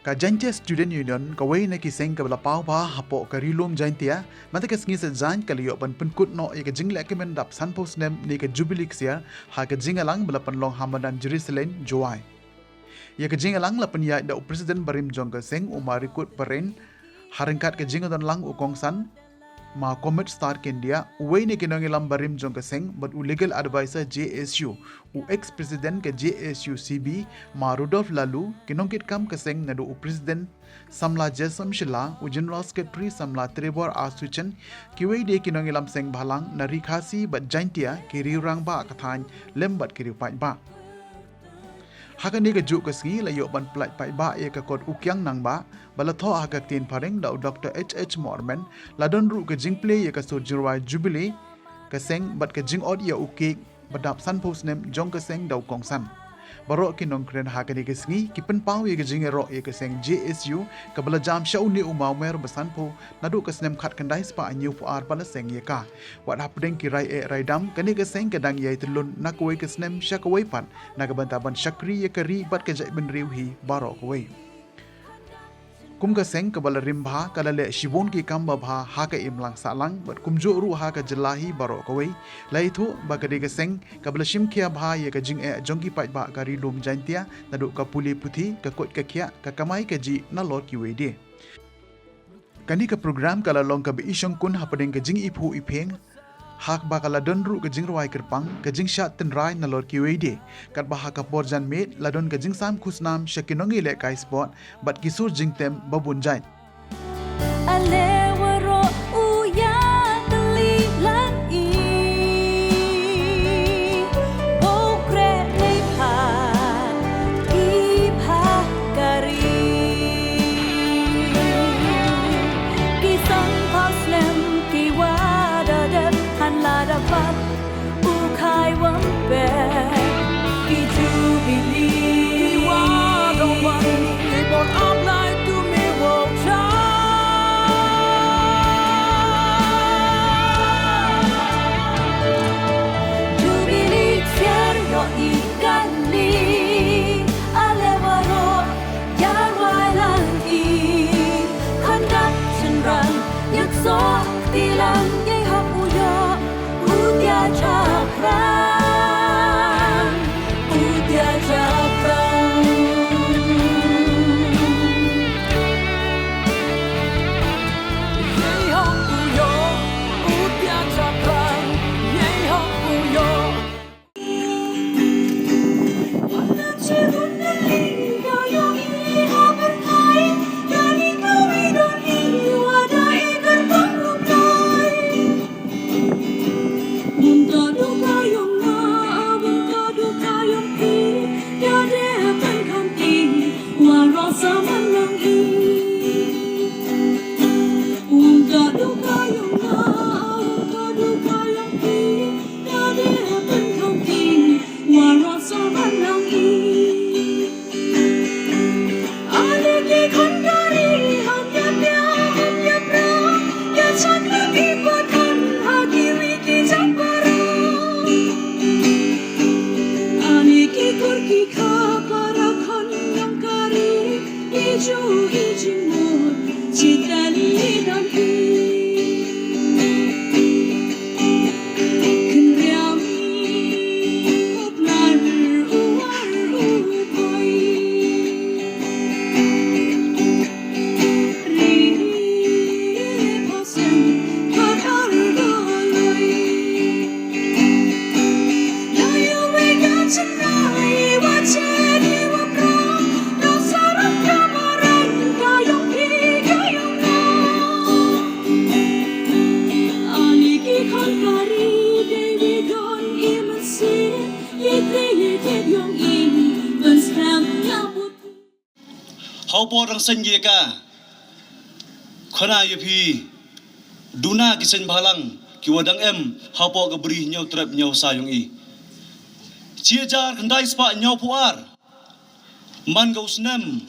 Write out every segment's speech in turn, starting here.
Ka Jaintia Student Union kawai na kiseng ka balapau ba hapo ka rilum Jaintia mata ka singi sa jain ka liyo ban penkut no ya ka jing le kemen dap san post nem ni ka Jubilee Ksiar ha ka jingalang balapan long hamadan Jerusalem Joai. Ya ka jingalang lapan ya da Presiden Barim Jong ka seng umarikut paren haringkat ka jingadon lang ukong san ma Comet Star India uway ni kinongilam Barim Jong ka seng but u legal advisor JSU u ex-president ka JSU CB ma Rudolf Lalu kinongkit kam ka seng na do u president samla Jesam Shila u general secretary samla Trevor Asuchen kiway de kinongilam seng balang na rikhasi but Jaintia kiriurang ba kathan lembat kiriupai ba. Hakan ni ka juk ka singi layo ban plai pai ba ya ka kot ukyang nang ba balatho haka tin pareng da Dr. H Morman ladon ru ka jingple ya ka so jirwai Jubilee ka seng bat ka jing od ya uke badap san post nem jong ka seng daw kong san barok kinong kren hakan ni ka singi kipen pau ya ka jing ro ya ka seng JSU ka bala jam shau ni umawmer basan po nadu ka snem khat kandai spa anyu fu ar bala seng ya ka wat hapdeng ki rai raidam kani ka seng kadang ya telun nakoi ka snem shakawai pan nagabantaban shakri ya kari bat ka Jaitbynriew hi barok wei kum ka seng kabala rimbha kalale shibon ki kamba bha ha ka imlang salang bat kumjo ru ha ka jelahi baro kawai laithu ba ka de ka seng kabala shimkhia bha ye ka jing jongki pai ba ka ri lum Jaintia nadu ka puli puthi ka kot ka khia ka kamai ka ji na lot ki wede kani ka program kala long ka bi ishong kun hapadeng ka jing iphu ipeng hak ba kala donru ka jing ruai kerpang ka jing shat ten rai na lor ki wede kat ba ka porjan met ladon ka jing sam khusnam shakinongi le kai spot bat kisur jing tem babun jain alewaro uya tali lan i bokre lepa ipha kari kisang paslem kiwada dem la dapat ukai wampe ki Jubilee wa do wan ibon apply to me wo cha Jubilee Ksiar yo ikali alewaro yarwai lang i kandat chenran yak so tilang Mawphor ang sanye ka khana yepi duna kisen balang kiwadang hapo ka beri nyaw trap nyaw sayong i ciajar kendai spa nyaw puar man ga usnem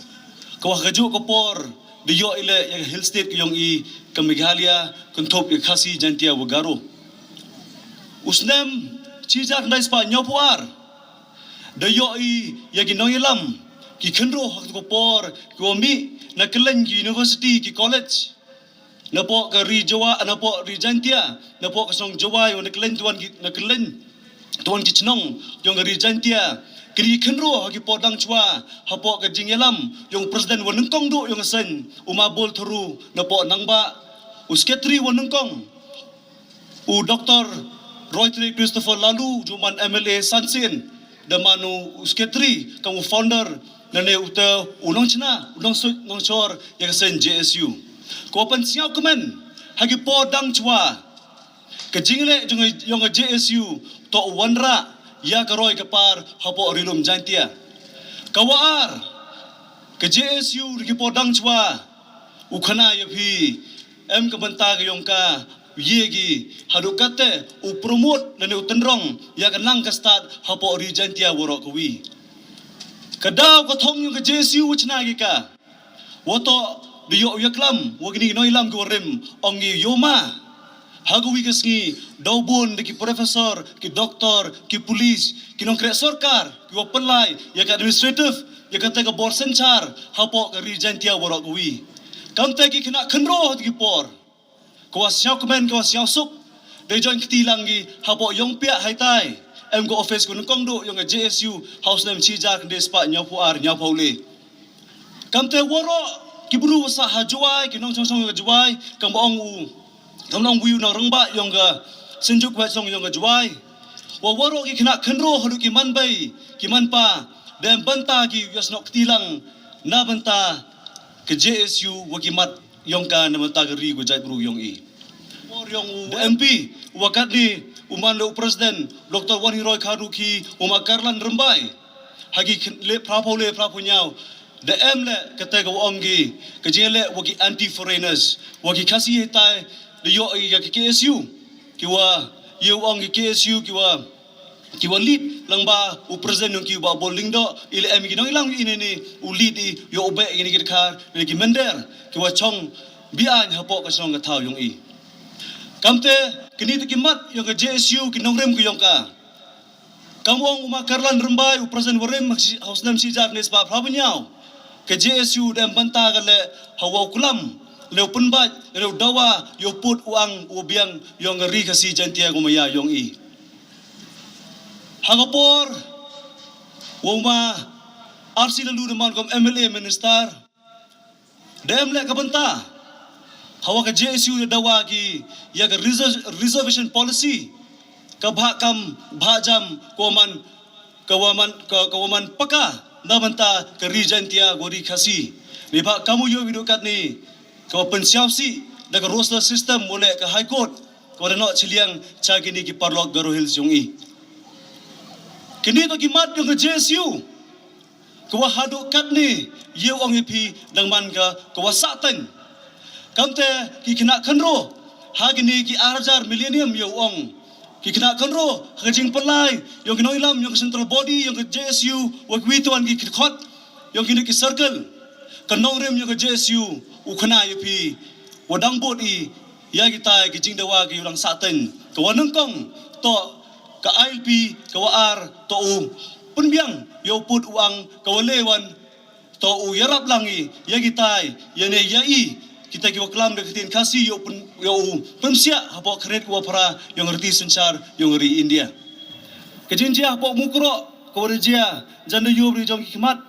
kawah gaju kopor diyo ile yang hill state yung i ka Meghalaya kuntop khasi Jaintia wagaro usnem ciajar kendai spa nyaw puar dayo i yagi noyilam ki khenro hak ko por ko mi na kelen ki university ki college na po ka ri jawa na po ri jantia na po ka song jawa yo na kelen tuan ki na kelen tuan ki chnong yong ri jantia kri khenro hak ki podang chwa ha po ka jingelam yong president won kong do yong sen uma bol thuru na po nangba usketri won kong u Dr. Roy Christopher Lalu juman MLA Sansin damanu usketri kamu founder nane uta unong china unong chor yang sen JSU ko pan siaw kemen hagi podang chwa ke jingle yung JSU to wanra ya karoy kapar hapo rilum jantia kawaar ke JSU rigi podang chwa ukhana yapi em ka banta ga yung ka yegi hadukate u promote nane utenrong ya kanang ka start hapo ri jantia worok wi kadaw ko thong yung ka JSU uchna gi ka woto diyo yaklam wagini noilam ko rem ongi yoma hagawi kasngi dawbon ki professor ki doktor ki police ki nong kre sarkar ki wapalai ya ka administrative ya ka ta bor senchar hapo ka ri jantia worok wi kamte ki kena khenro ki por ko siaw komen ko siaw suk de join ktilang gi hapo yong pia haitai em go office ko nong do yung JSU house name chija kende spa Mawphor Mawphole kamte woro kiburu sa hajwai kinong song song hajwai kang baong u kamnong wiu na rangba yung ga senjuk wa song yung hajwai wa woro ki kena khenro hadu ki manbai ki manpa dem banta ki yasno ktilang na banta ke JSU wa ki mat yung ka na mata gari go Jaitbynriew yung i or yung MP wakat ni uman lo president Dr. Wan Hiroy Karuki umakarlan rembay hagi le prapo nyao the emle kata go ongi kejele wagi anti foreigners wagi kasi hitai de yo ya KSU kiwa yo ongi KSU kiwa lead langba u president yung kiwa bowling do ile em ginong ilang ini ni u lead i yo obe ini kar ki mender kiwa chong bian hapo ka song ka thaw yung i kamte kini tikimat yung ka JSU kinongrem ko yung ka kamong umakarlan rembay u president warem house nam si jak nes ba prabunyao ke JSU dan banta gale hawa kulam leu penbat leu dawa yo put uang ubiang yung ri kasi jantia gumaya yung i hangapor woma RC lalu naman kom MLA minister dem le ka banta hawa ka JSU dawa ki ya ka reservation policy ka bhakam bhajam kawaman paka namanta ka region tia gori khasi ni ba kamu yo widukat ni ka pensiausi daga roster system mole ka high court ko no chiliang chagini ki parlok garo hills yung i kini to ki mat yung JSU ko hadu kat ni yo ang ipi dangman ka ko satan kamte ki kena khenro hagini ki arjar millennium yo ong ki kena kanro hajing palai yung kinoilam yung central body yung JSU wagwituan ki khot yung kini ki circle kanong rem yung JSU ukhana yupi wadang bodi ya kita ki jingdawa ki ulang saten kawanang kong to ka ILP kawar to punbiang yo put uang kawalewan to yarap langi ya kita yane yai kita kiwa klam deketin kasi yo pensia hapo kret ko para yung reti senchar yung ri India kejinjia hapo mukro ko rejia janda yo bri jong kimat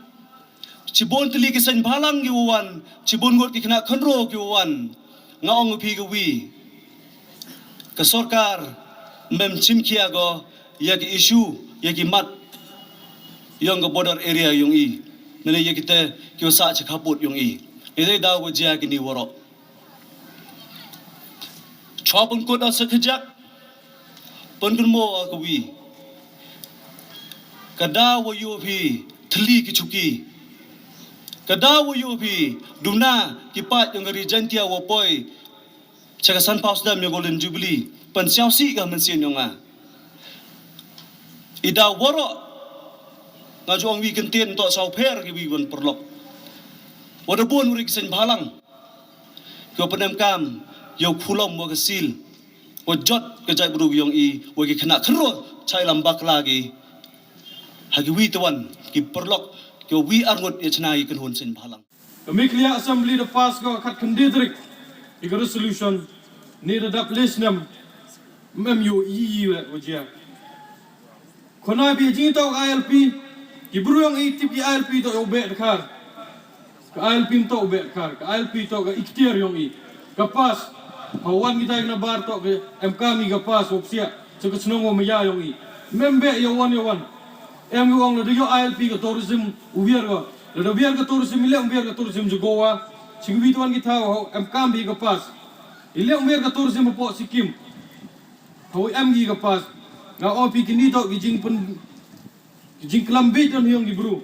cibon teli kisen balang giwan cibon got kikna khenro giwan ngaong pi gwi ke sarkar mem chimkia go ya ki issue ya ki mat yung border area yung i nele ya kita kiwa sa chakaput yung i ini dah wajah kini warok. Cuma pengkut dah sekejap, pengkut mo akawi. Kada wayu pi teli kicuki. Kada wayu pi duna kipat yang dari jantia wapoi. Cakasan paus dam yang Golden Jubilee. Pensiausi kah mensian yang ah. Ida warok. Ngajuang wi kentien untuk sauper kiwi wan perlok. Wadabun urik sen balang. Kau penem kam, yau pulam wa kesil. Wajot ke Jaitbynriew yang i, wagi kena kero cai lambak lagi. Hagi wi tuan, ki perlok ke wi arngot e chnai kan hun sin bhalang The Miklia Assembly the pass go kat kandidrik ika resolution ni the dap lisnam memyo yi wajia. Kona bi jing to ILP ki bruang tip ki ILP to obe kar. Ka ILP to obe kar. Ka ILP to ga ikhtiar yong i. Ka pas hawan kita na bar to ke MK mi ga pas opsia. So ka snongo maya yong i. Membe yawan. Em ong le yo ILP ka tourism ubiar go. Le biar ka tourism ile ubiar ka tourism jogowa. Singwi tuan kita ho MK mi ga pas. Ile ubiar ka tourism po Sikkim. Ho em gi ga pas. Nga opi kini to kijing kelambit dan hiong di bro.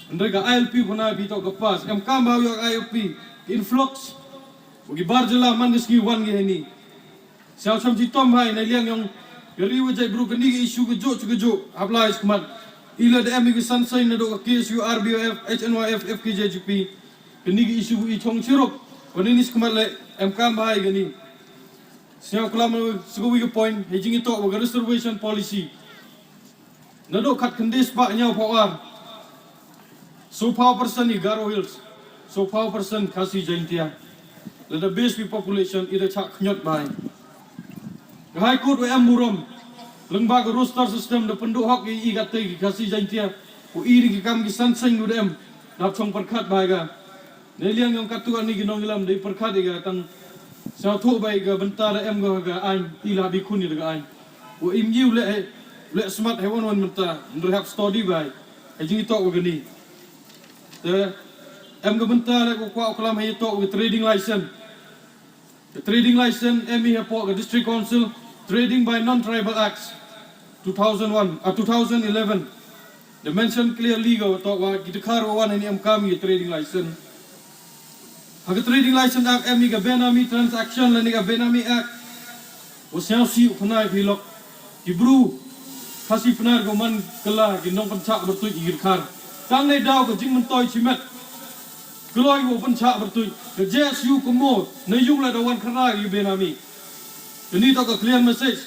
Andai ka ILP puna bi to ka pas. MK mau yo ILP influx. Bagi barjela man ngi wan gi ni. Sao sam ji tom hai na liang yong riwa jai bro kini isu ke jo apply skmat. Ila de mi sunshine na do ka KSU RBOF HNYF FKJGP. Kini isu i chong chirok. Kini skmat le MK mai gani. Siapa kelam sebagai ke point, hejing itu bagai reservation policy. Nado kat kendis baknya power. So power person ni Garo Hills, so power person kasih Jaitbynriew. The base population ida cak nyot bai. High Court WM Murom, lembaga roster system de penduk hak i kata kasih Jaitbynriew. Ku iri kikam kisan sing udem, nap chong perkat bai ga. Neliang yang katuan ni ginong ilam dari perkat ga tang. Sao thu bay ga bentar em ga anh ila bi khuni ga anh o im yiu le smart he won bentar ndre have study bay e jingi to ga ni te em ga bentar ko kwa kalam he to ga trading license the trading license em he po ga district council trading by non tribal acts 2011 the mention clearly go to wa gidkar wan ni em kami trading license. Hak trading license act em ni ka benami transaction la ni ka benami act. O siang si khunai philok ki bru khasi pnar ko man kala ki nong pancha bertu igir khar. Tang nei daw ka jing man toy chimet. Gloi wo pancha bertu ke JSU ko mo na yung la dawan khara ki benami. Ni to ka clear message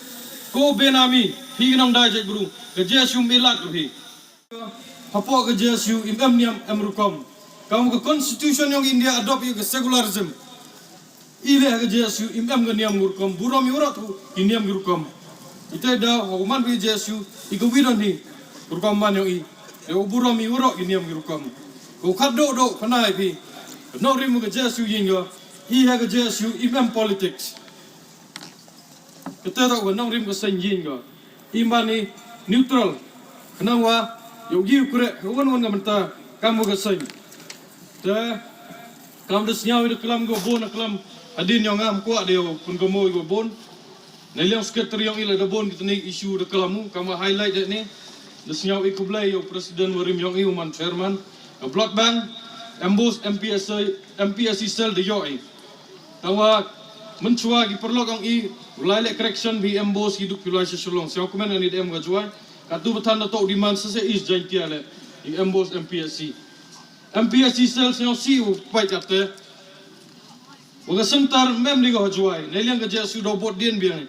ko benami hi nong dai je bru ke JSU milat ko hi. Hapo ke JSU im niam rukom. Kamu ke constitution yang India adopt ke secularism. Ile ke JSU imam ke niam gurkom buram yurat tu niam gurkom. Ite dah hukuman ke JSU iku widon ni gurkom man yang i. E buram yurat niam gurkom. Ko khaddo do khanai pi. No rim ke JSU yingo. I ke JSU imam politics. Kita tak no rim ke sen yingo. Imani neutral. Kenapa? Yogi kurek wan ngamenta kamu ke sen. Kelam desnyau itu kelam go bon kelam adin yang ngam kuat dia pun gomo go bon. Neliang sekretari yang ila bon kita ni isu de kelamu kama highlight dak ni. Desnyau iku blai yo presiden warim yang iuman chairman. Block bank embos MPSC sel de yoi. Tawa mencua gi perlok ang i ulai correction bi embos hidup pilai sesulong. Siapa komen ni dem ga juai. Katu betan tok di man sese is Jaitbynriew le. Embos MPSC. MPSC sel yang siu pai kata. Waga sentar mem ni go juai. Neliang ke JSU do bot dien biang.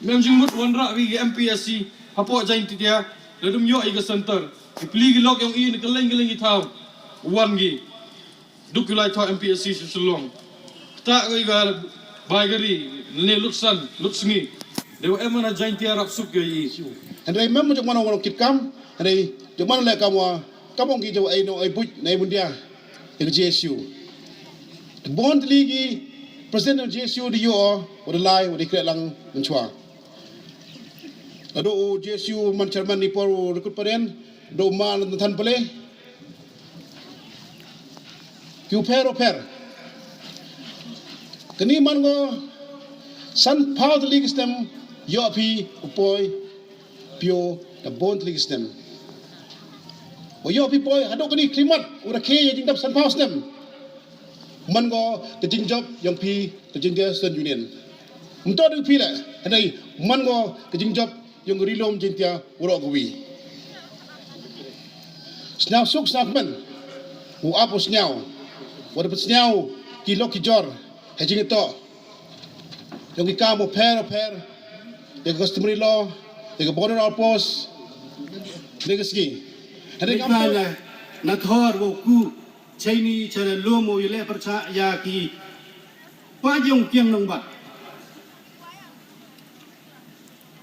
Mem jingmut wanra wi MPSC hapo Jaitbynriew ledum yo i ke sentar. Dipili gi lok yang i ni keleng-keleng gi tau. Wan gi. Duk ulai tau MPSC sesulong. Tak ga bai gari ne lutsan lutsngi. Dewa emana Jaitbynriew rap suk ge i. Andai mem macam mana orang kitkam, andai macam mana le kamu ki jo ai no ai buj nai mundia ke JSU. Bond ligi president JSU di yo o de lai o de kre lang menchua. Ado JSU man chairman ni por rekut paren do man tan pele. Ki per. Kini man go san pau de ligi stem yo pi upoi pio da bond ligi stem. Yo people hadok ni klimat ura ke yang dap san paus dem. Man go ke jing job yang pi ke jing Student Union. Untuk du pi la. Hadai man go ke jing job yang rilom Jaitbynriew ura gwi. Snaw suk snaw man. U apo snaw. Wada snaw ki lok ki jor. He jing to. Yang ki kamo per. Yang customary law, yang border outpost. Legacy. Hari kamu na thor wo ku chaini chana lomo yele percha ya ki pa yong kiang nong ba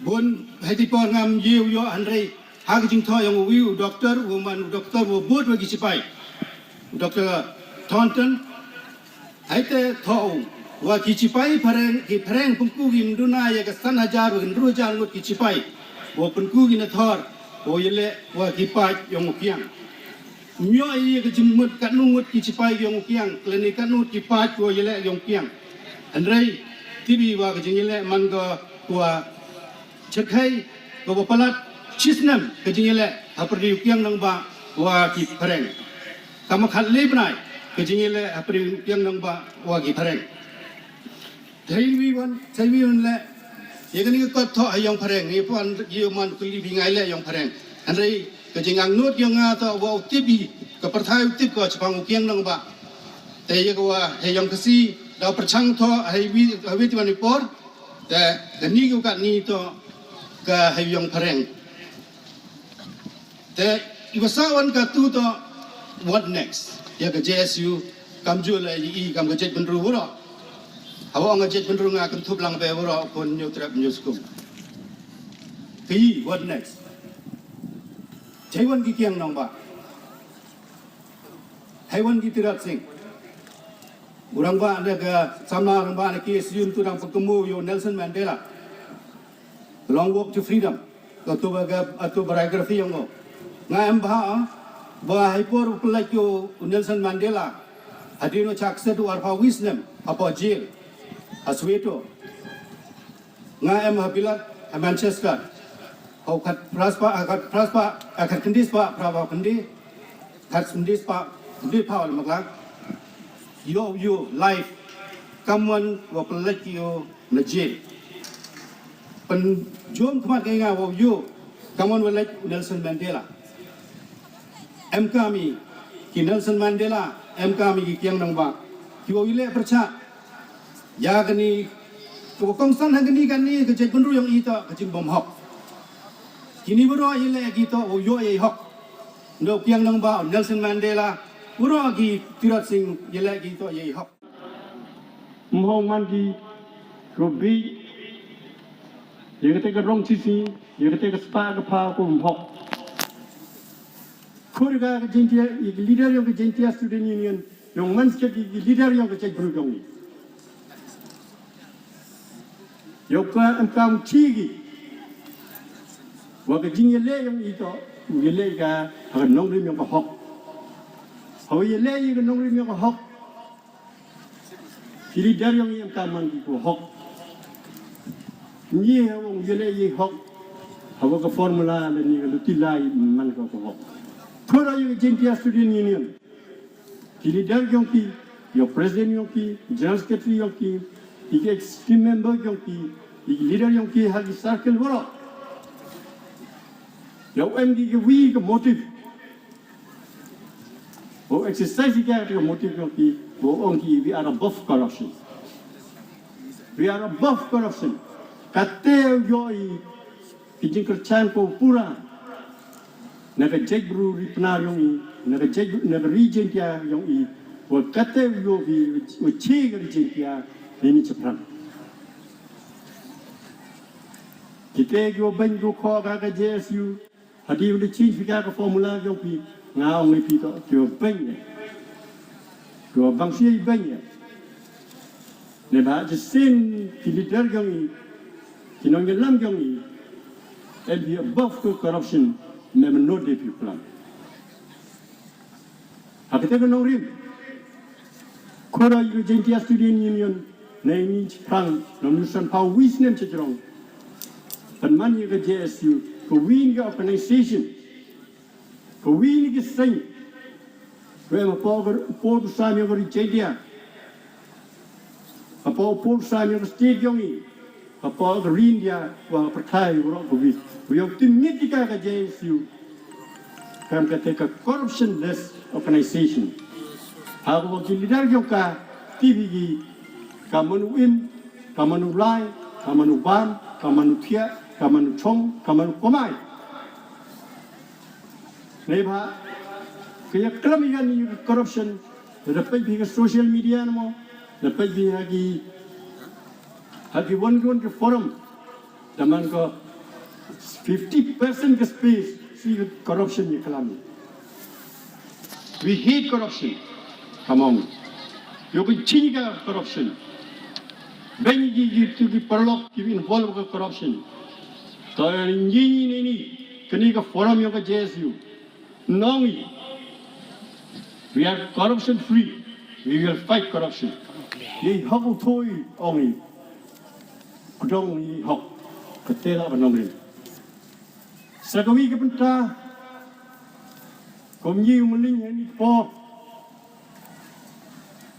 bon hati por ngam yiu yo anrei ha jing tho yong wiu doctor woman doctor wo bot wa ki sipai doctor Thornton hai te tho wa ki sipai phareng pungku gim duna ya ka san hajar wa ru jar ngot ki sipai wo pungku gi na thor wo yele wa ki pa yong kiang myo ai ka jimut ka nungut ki sipai yong kiang klinik ka nut ki pa wo yele yong kiang anrei tibi wa ka jing yele man go wa cekai ko palat chisnam ke jingile apri kiang nang ba wa ki phareng kama khalle bnai ke jingile apri kiang nang ba wa ki phareng thaiwi wan le yegani ko tho ayong phareng ni pan man kuli bingai le ayong phareng anrei ke jingang nut yang ta wa tibi ke perthai tip ko chpang kiang nang ba te ye ko wa ayong kasi da perchang tho haiwi tiwan por te ni ko ka ni to ka hayong pareng te iwasawan ka tu to what next ya ka JSU kam ju la yi kam ka Jaitbynriew woro awa nga Jaitbynriew nga kan thup lang be woro kon new trap new school ki what next jaiwan ki kiang nong ba haiwan ki tirat sing urang ba ada ka sama urang ba na JSU tu dang pekemu yo Nelson Mandela long walk to freedom atau biografi yang ngo ngam ba hyper like yo Nelson Mandela hadino chakse tu arfa wisdom apa jail asweto ngam habilat Manchester hau kat praspa akat kendis pa prava kendi kat kendis pa kendi paul maklang yo life kamuan wa like yo na jail pen jom kemat kaya wow yo kawan walai Nelson Mandela kami ki Nelson Mandela kami ki kiang nang ba ki wow ile percha ya gani ko kongsan hang gani ke Jaitbynriew yang ita ke jim bom hok kini bro ile ki to wow yo ye hok no kiang nang ba Nelson Mandela bro ki tirat sing ile ki to ye hok mohong man ki robi yang kata rong sisi, yang kata sepak kepala aku mhok. Korga kejentia, leader yang kejentia student union, yang mansket leader yang kejentia ni. Yang kau cigi, wak kejentia le yang itu, le ka akan nongrim yang kehok. Hawa le yang nongrim yang kehok. Leader yang kau mandi kehok. Ni orang jele ye hok hawa ka formula le ni lu tilai man ko hok thora ye jentia student union ki leader yong ki yo president yong ki general secretary yong ki ki team member yong ki leader yong ki ha circle woro yo md ki wi ka motive o exercise ka motive yong ki o on ki we are above corruption Kata yoi kijing kerchan ko pura naga Jaitbynriew ripnar yong naga region kia yong wa kata yoi wa che region kia ini cepran kita yo ban go kho ga JSU hadi uli change fika ka formula yong pi ngao ngi pi to yo ban yo bang si ban ne ba jisin leader yong Kinong lam yongi, and be above corruption, never know the people. Hakita no rim. Kora yu jentia student union, name each prang, no nusan power wisdom chichrong. But money of JSU, for winning organization, for winning is saying, where a poor Sami over Jedia, a poor Sami over state yongi. Apa green dia wa perkai urang kubis. We optimistic ka JSU. Kam kata corruption-less organization. Aku wakil leader yang ka TV kamanu im, kamanu lai, kamanu ban, kamanu tia, kamanu chong, kamanu komai. Neba kaya kelam ikan corruption, dapat bi social media namo, dapat bi hagi one ke forum, daman ko 50% ke space si corruption ni kelam. We hate corruption. Come on. You can change corruption. When you perlok, you involve with corruption. So ni kini ka forum yung ka JSU. Nongi. We are corruption free. We will fight corruption. Ye hok toy ongi. Kudong ni hok. Katela ba nongri. Sa kawi ka punta. Kung niyo muling ni po.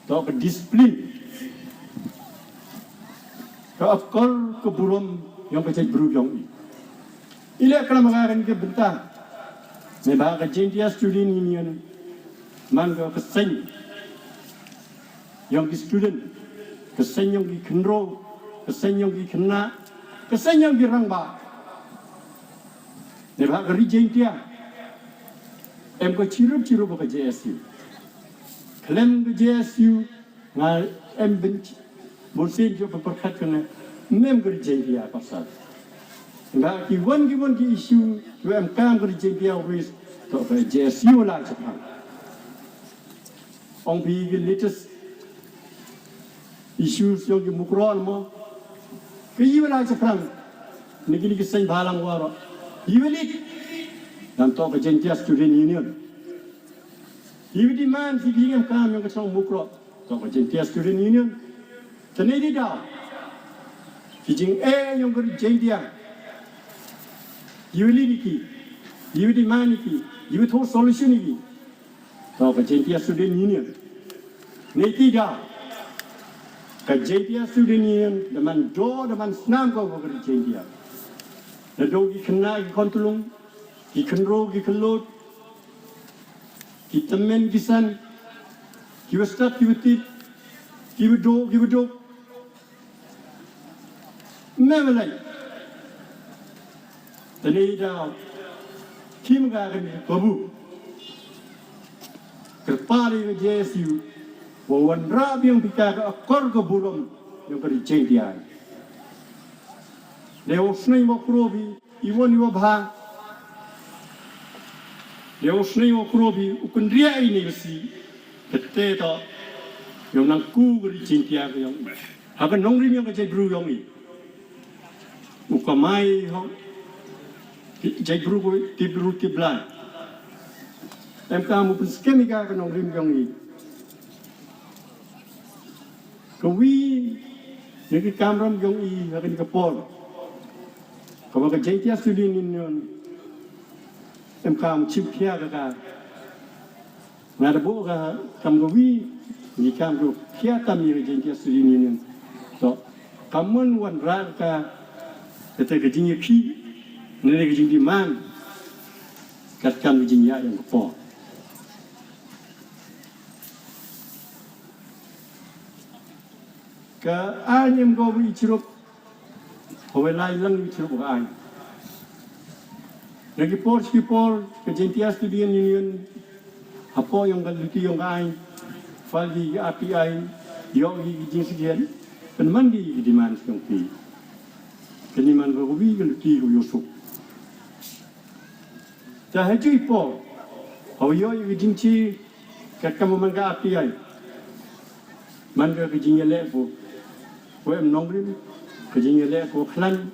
To ka discipline. Ka akal ka burom yung ka Jaitbynriew yung Ila kala makakan ke benta. May baka JSU student union. Man ka kasing. Yung student. Kasing yung ikanro. Kasing yung ikana. Kasing yung irangba. May baka reject dia. Em ko chirup ka JSU. Klaim ka JSU. Nga em bench. Bolsin jo paperkat kana. Mem ko reject dia pasal. Nga ki issue we am kam ko JPA with to JSU la Japan. Ong bi the latest issues yung ki mukron mo. Ki la Japan. Nigi sen balang waro. Yiwelit. Dan to ka JPA student union. Yiwi demand si bi am kam yung ka mukro to ka JPA student union. Tanedi da. Kijing yung ko JPA. You demand it. You told solution it. So, the JPA student union. Netida. The JPA student union, the man draw, the man snap over the JPA. The dog you can not control, you can roll, you can load. Keep the men, the son. Give a start, give a tip. Give a dog. Never like. Tadi dah kim gagan babu kerpari ke JSU wawan rabi yang pika ke akor ke buram yang kari jengdiai leo snai Mawphor iwan iwa bha leo snai Mawphor ukun ria ini besi kete to yang nangku kari jengdiai ke yang hakan nongrim yang ke Jaitbynriew yang ni ukamai Jaitbynriew tiblan. Em kamu pun skemika kan orang yang ini. Kawi ni kamram yang ini akan kapol. Kamu ke JSU student union. Em kamu chip kia ka. Nada bo ka kamu kawi ni kamu kia kami ke JSU student union. So kamu wan rar ka kita ke jingshakri. Nilai kerja di mana? Katakan kerja yang apa? Ke anyam kau bicara, kau lain lang bicara kau any. Lagi por ke JSU student union, apa yang kau luti yang any, fali API, yogi jingshakri, peneman di mana yang pi. Keniman kau bi luti kau yusuf. Dah haji po, awak yang jingci kat kamu mangga api ay, mangga kejingnya lepo, kau nongrim, kejingnya lepo klan,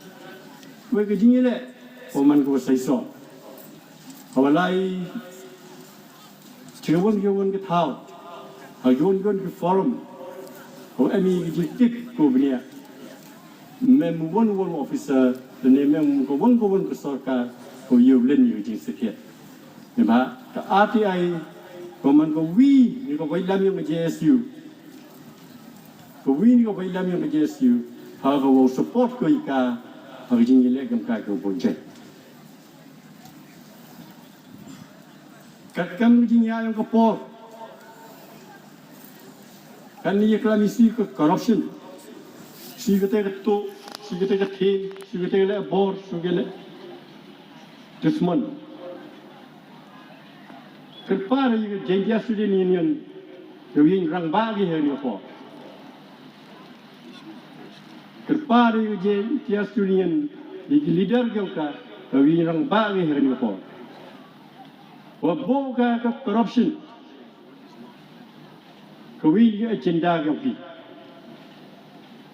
kau kejingnya le, kau mangga saiso, kau lay, cewan ke thau, hajon ke forum, kau emi kejingtik kau benia, mem one officer, dan mem kau one ke sarkar. Kau len you jing sekian. Memang ke API, kau man kau ni kau bailam yang ke JSU. Kau ni kau bailam yang ke JSU. Kau support kau ika, kau jing ilek kau bonjek. Kat kam jing yang kau por. Kan ni klamisi ke corruption. Si kita ketuk, si kita ketin, si kita lek bor, si kita lek this month. Kerpara juga janji student union kawin rang bagi hari apa. Kerpara juga janji student di leader kita kawin rang bagi hari apa. Waboga ke corruption kawin agenda kita.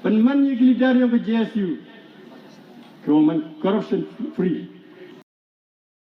Penman yang leader yang ke JSU kawin corruption free.